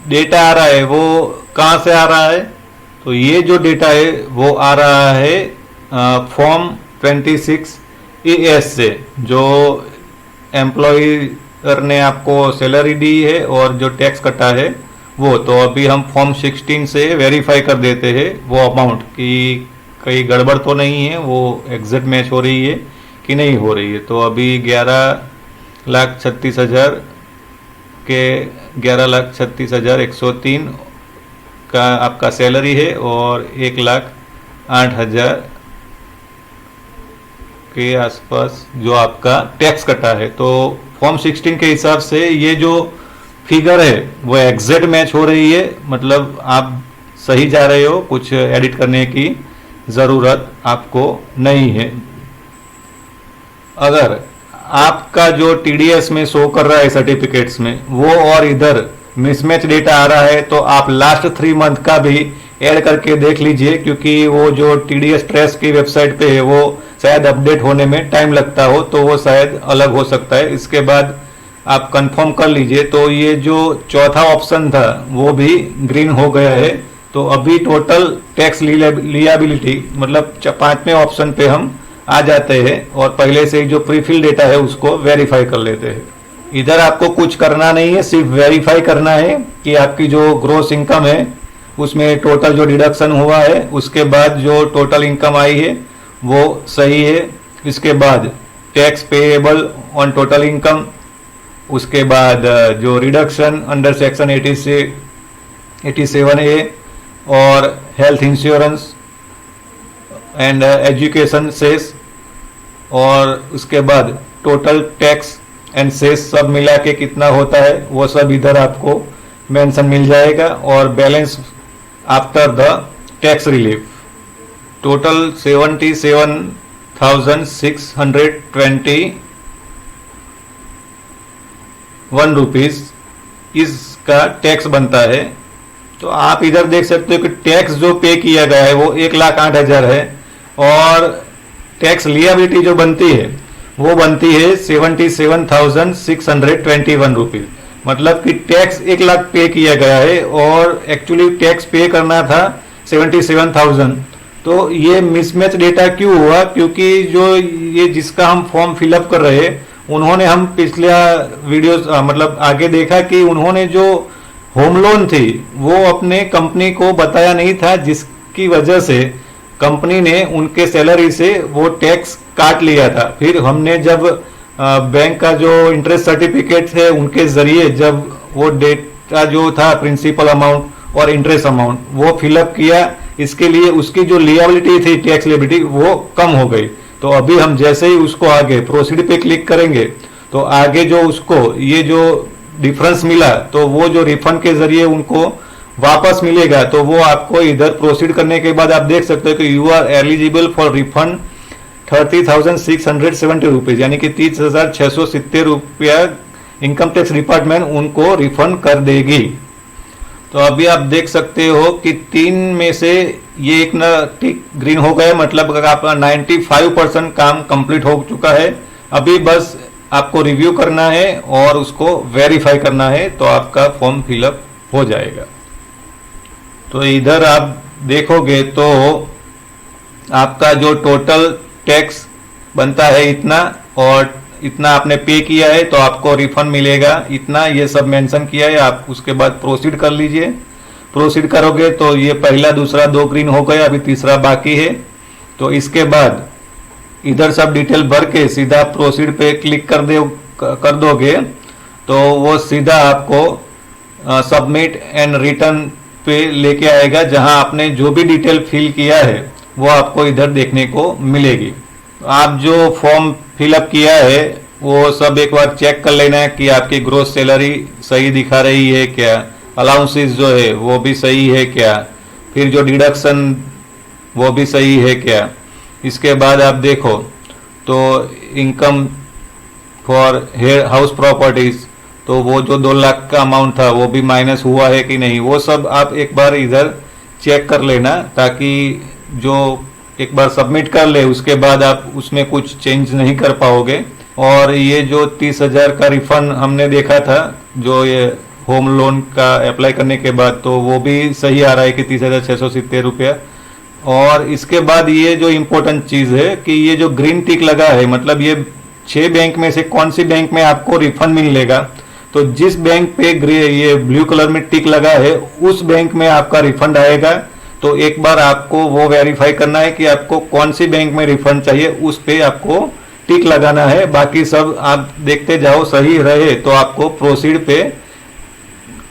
डेटा आ रहा है वो कहाँ से आ रहा है, तो ये जो डेटा है वो आ रहा है फॉर्म 26ES से, जो एम्प्लॉयर ने आपको सैलरी दी है और जो टैक्स कटा है वो। तो अभी हम फॉर्म 16 से वेरीफाई कर देते हैं वो अमाउंट कि कहीं गड़बड़ तो नहीं है, वो एग्जैक्ट मैच हो रही है कि नहीं हो रही है। तो अभी 11,36,000 के 11,36,103 का आपका सैलरी है और 1,08,000 के आसपास जो आपका टैक्स कटा है। तो फॉर्म 16 के हिसाब से ये जो फिगर है वो एग्जैक्ट मैच हो रही है, मतलब आप सही जा रहे हो, कुछ एडिट करने की ज़रूरत आपको नहीं है। अगर आपका जो TDS में शो कर रहा है सर्टिफिकेट्स में वो और इधर मिसमैच डेटा आ रहा है तो आप लास्ट 3 मंथ का भी ऐड करके देख लीजिए, क्योंकि वो जो TDS ट्रेस की वेबसाइट पे है वो शायद अपडेट होने में टाइम लगता हो, तो वो शायद अलग हो सकता है। इसके बाद आप कंफर्म कर लीजिए। तो ये जो चौथा ऑप्शन था वो भी ग्रीन हो गया है। तो अभी टोटल टैक्स लियाबिलिटी मतलब पांचवें ऑप्शन पे हम आ जाते हैं और पहले से जो प्रीफिल डेटा है उसको वेरीफाई कर लेते हैं। इधर आपको कुछ करना नहीं है, सिर्फ वेरीफाई करना है कि आपकी जो ग्रॉस इनकम है उसमें टोटल जो डिडक्शन हुआ है उसके बाद जो टोटल इनकम आई है वो सही है। इसके बाद tax payable on total income, उसके बाद जो रिडक्शन अंडर सेक्शन 87A और health insurance and education cess, और उसके बाद टोटल टैक्स एंड सेस सब मिला के कितना होता है वो सब इधर आपको मेंशन मिल जाएगा। और balance after the tax relief total 77,621 rupees इसका टैक्स बनता है। तो आप इधर देख सकते हो कि टैक्स जो पे किया गया है वो 1,08,000 है और टैक्स लियाबिलिटी जो बनती है वो बनती है 77,621 रुपीज। मतलब कि टैक्स 1 लाख पे किया गया है और एक्चुअली टैक्स पे करना था 77,000। तो ये मिसमैच डेटा क्यों हुआ? क्योंकि जो ये जिसका हम फॉर्म फिलअप कर रहे हैं उन्होंने, हम पिछला वीडियो मतलब आगे देखा कि उन्होंने जो होम लोन थी वो अपने कंपनी को बताया नहीं था, जिसकी वजह से कंपनी ने उनके सैलरी से वो टैक्स काट लिया था। फिर हमने जब बैंक का जो इंटरेस्ट सर्टिफिकेट है उनके जरिए जब वो डेटा जो था प्रिंसिपल अमाउंट और इंटरेस्ट अमाउंट वो फिलअप किया, इसके लिए उसकी जो लियाबिलिटी थी टैक्स लियाबिलिटी वो कम हो गई। तो अभी हम जैसे ही उसको आगे प्रोसीड पे क्लिक करेंगे तो आगे जो उसको ये जो डिफरेंस मिला तो वो जो रिफंड के जरिए उनको वापस मिलेगा। तो वो आपको इधर प्रोसीड करने के बाद आप देख सकते हो कि you are eligible for refund 30,670 rupees, यानी कि 30,670 रुपया इनकम टैक्स डिपार्टमेंट उनको रिफंड कर देगी। तो अभी आप देख सकते हो कि 3 में से ये एक ना टिक ग्रीन हो गया, मतलब आपका 95% काम कंप्लीट हो चुका है। अभी बस आपको रिव्यू करना है और उसको वेरीफाई करना है तो आपका फॉर्म फिलअप हो जाएगा। तो इधर आप देखोगे तो आपका जो टोटल टैक्स बनता है इतना और इतना आपने पे किया है तो आपको रिफंड मिलेगा इतना, ये सब मेंशन किया है। आप उसके बाद प्रोसीड कर लीजिए। प्रोसीड करोगे तो ये पहला दूसरा 2 ग्रीन हो गया, अभी तीसरा बाकी है। तो इसके बाद इधर सब डिटेल भर के सीधा प्रोसीड पे क्लिक कर दोगे तो वो सीधा आपको सबमिट एंड रिटर्न पे लेके आएगा, जहां आपने जो भी डिटेल फिल किया है वो आपको इधर देखने को मिलेगी। आप जो फॉर्म फिलअप किया है वो सब एक बार चेक कर लेना है कि आपकी ग्रोस सैलरी सही दिखा रही है क्या, अलाउंसेस जो है वो भी सही है क्या, फिर जो डिडक्शन वो भी सही है क्या। इसके बाद आप देखो तो इनकम फॉर हाउस प्रॉपर्टीज, तो वो जो 2 लाख का अमाउंट था वो भी माइनस हुआ है कि नहीं, वो सब आप एक बार इधर चेक कर लेना, ताकि जो एक बार सबमिट कर ले उसके बाद आप उसमें कुछ चेंज नहीं कर पाओगे। और ये जो 30,000 का रिफंड हमने देखा था जो ये होम लोन का अप्लाई करने के बाद, तो वो भी सही आ रहा है कि 30,670 रुपया। और इसके बाद ये जो इम्पोर्टेंट चीज़ है कि ये जो ग्रीन टिक लगा है, मतलब ये 6 बैंक में से कौन सी बैंक में आपको रिफंड मिलेगा, तो जिस बैंक पे ये ब्लू कलर में टिक लगा है उस बैंक में आपका रिफंड आएगा। तो एक बार आपको वो वेरीफाई करना है कि आपको कौन सी बैंक में रिफंड चाहिए, उस पे आपको टिक लगाना है। बाकी सब आप देखते जाओ, सही रहे तो आपको प्रोसीड पे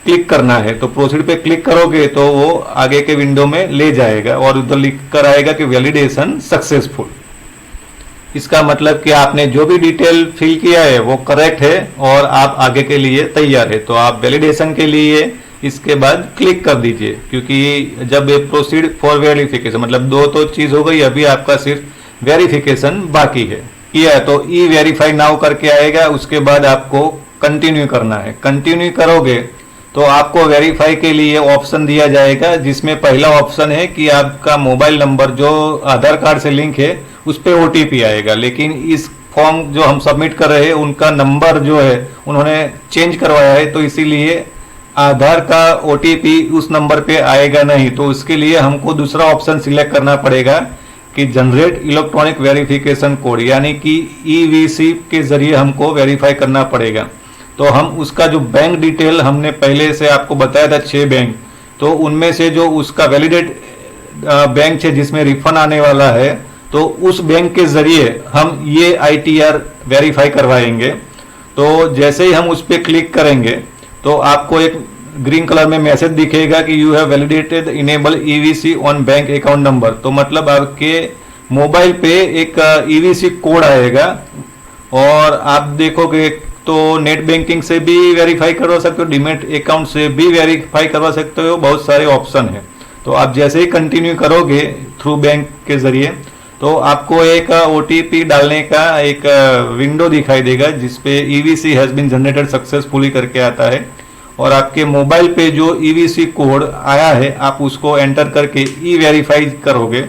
क्लिक करना है। तो प्रोसीड पे क्लिक करोगे तो वो आगे के विंडो में ले जाएगा और उधर लिख कर आएगा कि वैलिडेशन सक्सेसफुल। इसका मतलब कि आपने जो भी डिटेल फिल किया है वो करेक्ट है और आप आगे के लिए तैयार है। तो आप वैलिडेशन के लिए इसके बाद क्लिक कर दीजिए, क्योंकि जब ये प्रोसीड फॉर वेरिफिकेशन, मतलब 2 तो चीज हो गई, अभी आपका सिर्फ वेरिफिकेशन बाकी है। किया तो ई वेरीफाई नाउ करके आएगा, उसके बाद आपको कंटिन्यू करना है। कंटिन्यू करोगे तो आपको वेरीफाई के लिए ऑप्शन दिया जाएगा, जिसमें पहला ऑप्शन है कि आपका मोबाइल नंबर जो आधार कार्ड से लिंक है उस पर OTP आएगा। लेकिन इस फॉर्म जो हम सबमिट कर रहे हैं उनका नंबर जो है उन्होंने चेंज करवाया है, तो इसीलिए आधार का ओटीपी उस नंबर पे आएगा नहीं। तो उसके लिए हमको दूसरा ऑप्शन सिलेक्ट करना पड़ेगा कि जनरेट इलेक्ट्रॉनिक वेरिफिकेशन कोड, यानी कि ईवीसी के जरिए हमको वेरीफाई करना पड़ेगा। तो हम उसका जो बैंक डिटेल हमने पहले से आपको बताया था 6 बैंक, तो उनमें से जो उसका वैलिडेट बैंक है जिसमें रिफंड आने वाला है, तो उस बैंक के जरिए हम ये ITR वेरीफाई करवाएंगे। तो जैसे ही हम उस पर क्लिक करेंगे तो आपको एक ग्रीन कलर में मैसेज दिखेगा कि you have validated enable EVC on bank account number. तो मतलब आपके मोबाइल पे एक ईवीसी कोड आएगा और आप देखोगे तो नेट बैंकिंग से भी वेरीफाई करवा सकते हो, डीमैट अकाउंट से भी वेरीफाई करवा सकते हो, बहुत सारे ऑप्शन है। तो आप जैसे ही कंटिन्यू करोगे थ्रू बैंक के जरिए तो आपको एक ओटीपी डालने का एक विंडो दिखाई देगा जिसपे EVC has been generated successfully करके आता है, और आपके मोबाइल पे जो ईवीसी कोड आया है आप उसको एंटर करके ई वेरीफाई करोगे।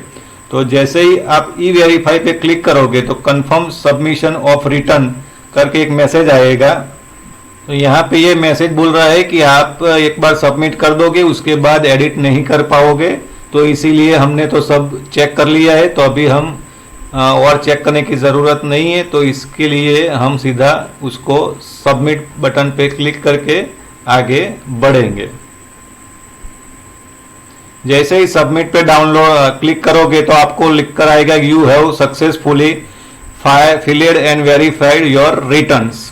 तो जैसे ही आप ई वेरीफाई पे क्लिक करोगे तो कंफर्म सबमिशन ऑफ रिटर्न करके एक मैसेज आएगा। तो यहाँ पे ये मैसेज बोल रहा है कि आप एक बार सबमिट कर दोगे उसके बाद एडिट नहीं कर पाओगे, तो इसीलिए हमने तो सब चेक कर लिया है, तो अभी हम और चेक करने की ज़रूरत नहीं है। तो इसके लिए हम सीधा उसको सबमिट बटन पे क्लिक करके आगे बढ़ेंगे। जैसे ही सबमिट पे डाउनलोड क्लिक करोगे तो आपको लिख कर आएगा you have successfully filled and verified your returns.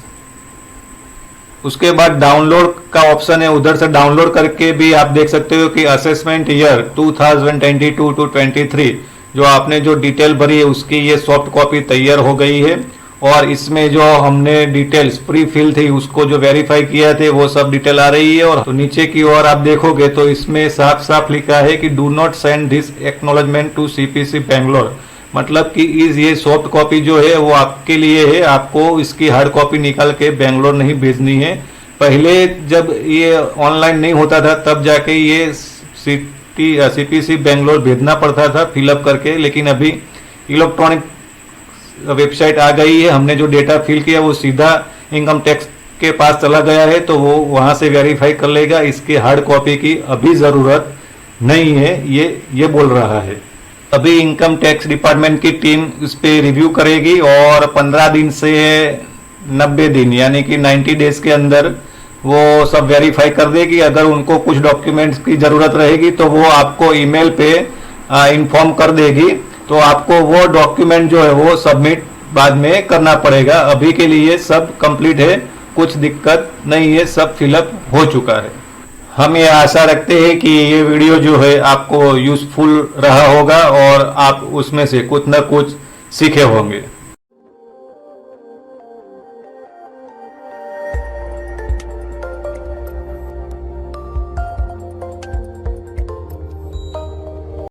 उसके बाद डाउनलोड का ऑप्शन है, उधर से डाउनलोड करके भी आप देख सकते हो कि असेसमेंट ईयर 2022 टू 23 जो आपने जो डिटेल भरी है उसकी ये सॉफ्ट कॉपी तैयार हो गई है, और इसमें जो हमने डिटेल्स प्री फिल थी उसको जो वेरीफाई किया थे वो सब डिटेल आ रही है। और तो नीचे की ओर आप देखोगे तो इसमें साफ साफ लिखा है कि do not send this acknowledgement to CPC Bangalore, मतलब कि ये सॉफ्ट कॉपी जो है वो आपके लिए है, आपको इसकी हार्ड कॉपी निकाल के बेंगलोर नहीं भेजनी है। पहले जब ये ऑनलाइन नहीं होता था तब जाके ये CPC बेंगलोर भेजना पड़ता था फिलअप करके, लेकिन अभी इलेक्ट्रॉनिक वेबसाइट आ गई है, हमने जो डेटा फिल किया वो सीधा इनकम टैक्स के पास चला गया है, तो वो वहां से वेरीफाई कर लेगा। इसके हार्ड कॉपी की अभी जरूरत नहीं है, ये बोल रहा है। अभी इनकम टैक्स डिपार्टमेंट की टीम इस पे रिव्यू करेगी और 15 दिन से 90 दिन यानी कि 90 डेज के अंदर वो सब वेरीफाई कर देगी। अगर उनको कुछ डॉक्यूमेंट्स की जरूरत रहेगी तो वो आपको ईमेल पे इन्फॉर्म कर देगी, तो आपको वो डॉक्यूमेंट जो है वो सबमिट बाद में करना पड़ेगा। अभी के लिए सब कंप्लीट है, कुछ दिक्कत नहीं है, सब फिलअप हो चुका है। हम ये आशा रखते हैं कि ये वीडियो जो है आपको यूजफुल रहा होगा और आप उसमें से कुछ न कुछ सीखे होंगे।